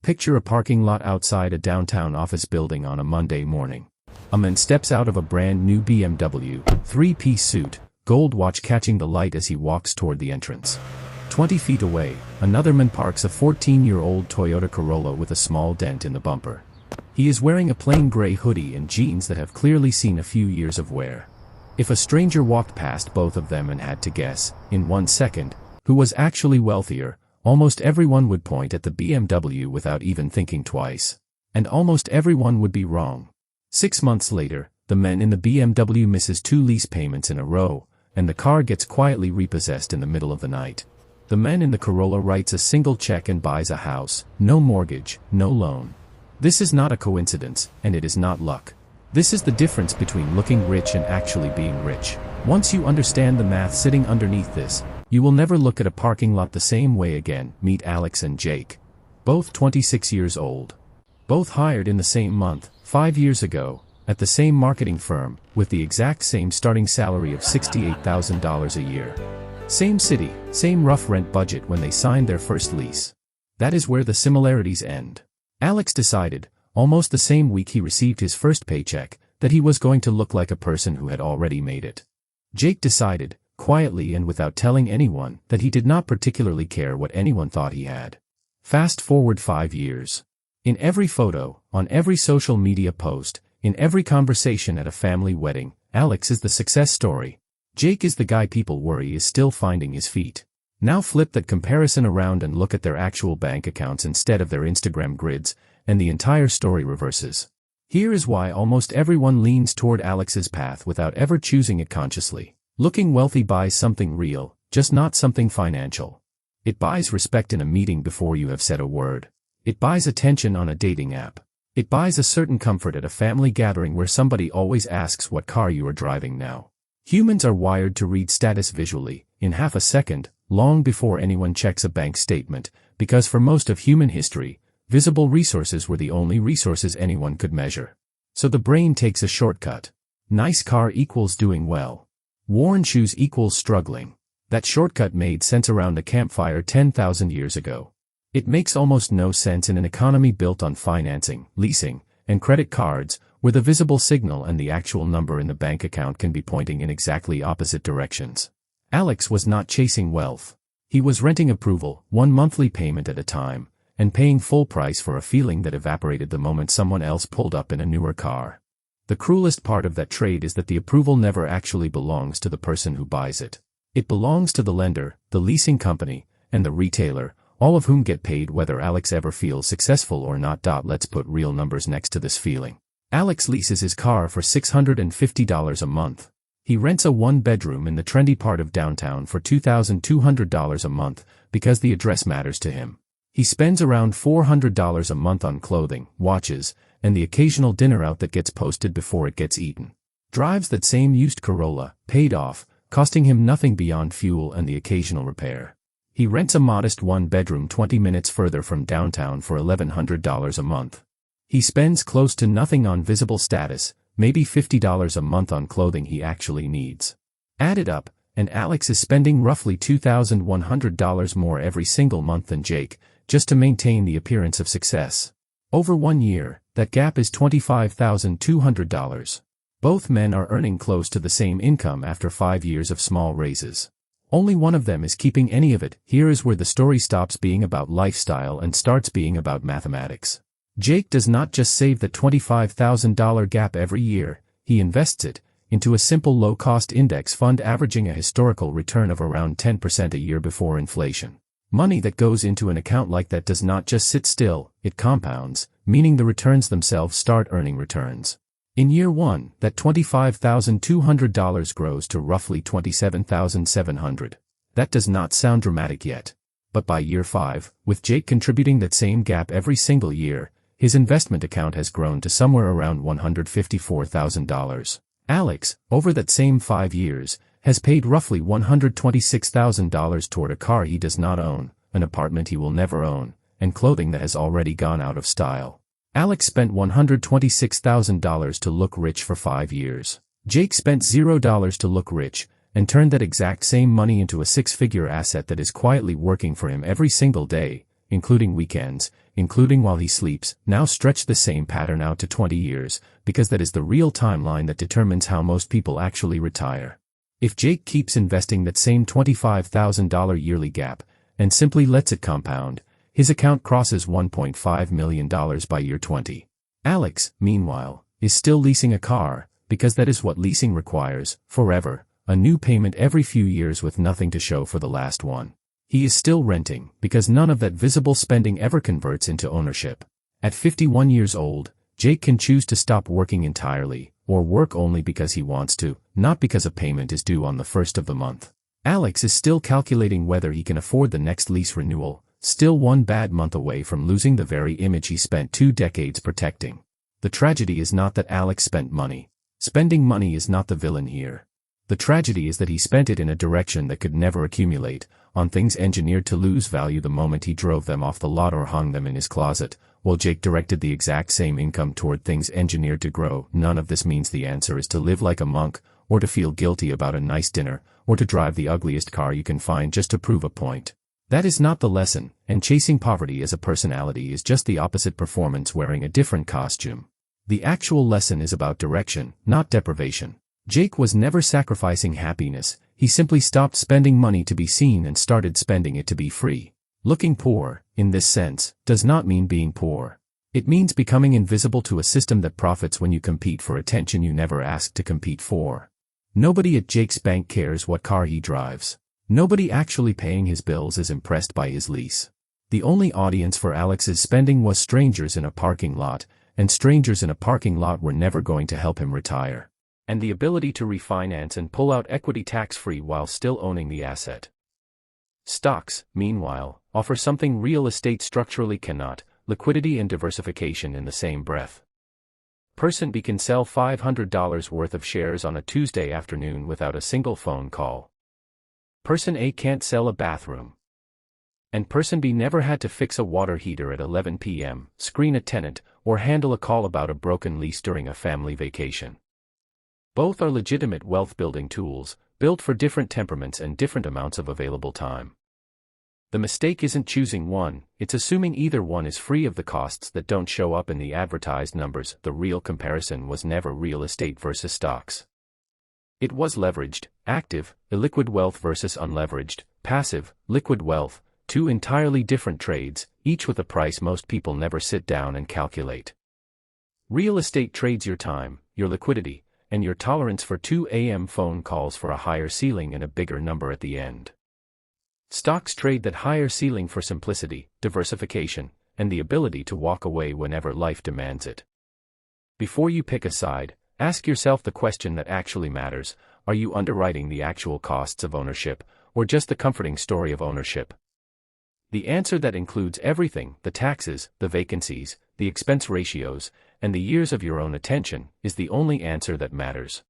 Picture a parking lot outside a downtown office building on a Monday morning. A man steps out of a brand new BMW, three-piece suit, gold watch catching the light as he walks toward the entrance. 20 feet away, another man parks a 14-year-old Toyota Corolla with a small dent in the bumper. He is wearing a plain gray hoodie and jeans that have clearly seen a few years of wear. If a stranger walked past both of them and had to guess, in 1 second, who was actually wealthier, almost everyone would point at the BMW without even thinking twice. And almost everyone would be wrong. 6 months later, the man in the BMW misses 2 lease payments in a row, and the car gets quietly repossessed in the middle of the night. The man in the Corolla writes a single check and buys a house, no mortgage, no loan. This is not a coincidence, and it is not luck. This is the difference between looking rich and actually being rich. Once you understand the math sitting underneath this, you will never look at a parking lot the same way again. Meet Alex and Jake. Both 26 years old. Both hired in the same month, 5 years ago, at the same marketing firm, with the exact same starting salary of $68,000 a year. Same city, same rough rent budget when they signed their first lease. That is where the similarities end. Alex decided, almost the same week he received his first paycheck, that he was going to look like a person who had already made it. Jake decided, quietly and without telling anyone, that he did not particularly care what anyone thought he had. Fast forward 5 years. In every photo, on every social media post, in every conversation at a family wedding, Alex is the success story. Jake is the guy people worry is still finding his feet. Now flip that comparison around and look at their actual bank accounts instead of their Instagram grids, and the entire story reverses. Here is why almost everyone leans toward Alex's path without ever choosing it consciously. Looking wealthy buys something real, just not something financial. It buys respect in a meeting before you have said a word. It buys attention on a dating app. It buys a certain comfort at a family gathering where somebody always asks what car you are driving now. Humans are wired to read status visually, in half a second, long before anyone checks a bank statement, because for most of human history, visible resources were the only resources anyone could measure. So the brain takes a shortcut. Nice car equals doing well. Worn shoes equals struggling. That shortcut made sense around a campfire 10,000 years ago. It makes almost no sense in an economy built on financing, leasing, and credit cards, where the visible signal and the actual number in the bank account can be pointing in exactly opposite directions. Alex was not chasing wealth. He was renting approval, 1 monthly payment at a time, and paying full price for a feeling that evaporated the moment someone else pulled up in a newer car. The cruelest part of that trade is that the approval never actually belongs to the person who buys it. It belongs to the lender, the leasing company, and the retailer, all of whom get paid whether Alex ever feels successful or not. Let's put real numbers next to this feeling. Alex leases his car for $650 a month. He rents a 1-bedroom in the trendy part of downtown for $2,200 a month because the address matters to him. He spends around $400 a month on clothing, watches, and the occasional dinner out that gets posted before it gets eaten. Drives that same used Corolla, paid off, costing him nothing beyond fuel and the occasional repair. He rents a modest 1-bedroom 20 minutes further from downtown for $1,100 a month. He spends close to nothing on visible status, maybe $50 a month on clothing he actually needs. Add it up, and Alex is spending roughly $2,100 more every single month than Jake, just to maintain the appearance of success. Over 1 year, that gap is $25,200. Both men are earning close to the same income after 5 years of small raises. Only one of them is keeping any of it. Here is where the story stops being about lifestyle and starts being about mathematics. Jake does not just save the $25,000 gap every year, he invests it into a simple low-cost index fund averaging a historical return of around 10% a year before inflation. Money that goes into an account like that does not just sit still, it compounds, meaning the returns themselves start earning returns. In year 1, that $25,200 grows to roughly $27,700. That does not sound dramatic yet. But by year 5, with Jake contributing that same gap every single year, his investment account has grown to somewhere around $154,000. Alex, over that same 5 years, has paid roughly $126,000 toward a car he does not own, an apartment he will never own, and clothing that has already gone out of style. Alex spent $126,000 to look rich for 5 years. Jake spent $0 to look rich, and turned that exact same money into a 6-figure asset that is quietly working for him every single day, including weekends, including while he sleeps, now stretch the same pattern out to 20 years, because that is the real timeline that determines how most people actually retire. If Jake keeps investing that same $25,000 yearly gap, and simply lets it compound, his account crosses $1.5 million by year 20. Alex, meanwhile, is still leasing a car, because that is what leasing requires, forever, a new payment every few years with nothing to show for the last one. He is still renting, because none of that visible spending ever converts into ownership. At 51 years old, Jake can choose to stop working entirely, or work only because he wants to, not because a payment is due on the first of the month. Alex is still calculating whether he can afford the next lease renewal, still one bad month away from losing the very image he spent 2 decades protecting. The tragedy is not that Alex spent money. Spending money is not the villain here. The tragedy is that he spent it in a direction that could never accumulate, on things engineered to lose value the moment he drove them off the lot or hung them in his closet, while Jake directed the exact same income toward things engineered to grow. None of this means the answer is to live like a monk, or to feel guilty about a nice dinner, or to drive the ugliest car you can find just to prove a point. That is not the lesson, and chasing poverty as a personality is just the opposite performance wearing a different costume. The actual lesson is about direction, not deprivation. Jake was never sacrificing happiness, he simply stopped spending money to be seen and started spending it to be free. Looking poor, in this sense, does not mean being poor. It means becoming invisible to a system that profits when you compete for attention you never asked to compete for. Nobody at Jake's bank cares what car he drives. Nobody actually paying his bills is impressed by his lease. The only audience for Alex's spending was strangers in a parking lot, and strangers in a parking lot were never going to help him retire. And the ability to refinance and pull out equity tax-free while still owning the asset. Stocks, meanwhile, offer something real estate structurally cannot, liquidity and diversification in the same breath. Person B can sell $500 worth of shares on a Tuesday afternoon without a single phone call. Person A can't sell a bathroom. And Person B never had to fix a water heater at 11 p.m., screen a tenant, or handle a call about a broken lease during a family vacation. Both are legitimate wealth-building tools, built for different temperaments and different amounts of available time. The mistake isn't choosing one, it's assuming either one is free of the costs that don't show up in the advertised numbers. The real comparison was never real estate versus stocks. It was leveraged, active, illiquid wealth versus unleveraged, passive, liquid wealth, two entirely different trades, each with a price most people never sit down and calculate. Real estate trades your time, your liquidity, and your tolerance for 2 a.m. phone calls for a higher ceiling and a bigger number at the end. Stocks trade that higher ceiling for simplicity, diversification, and the ability to walk away whenever life demands it. Before you pick a side, ask yourself the question that actually matters: are you underwriting the actual costs of ownership, or just the comforting story of ownership? The answer that includes everything, the taxes, the vacancies, the expense ratios, and the years of your own attention, is the only answer that matters.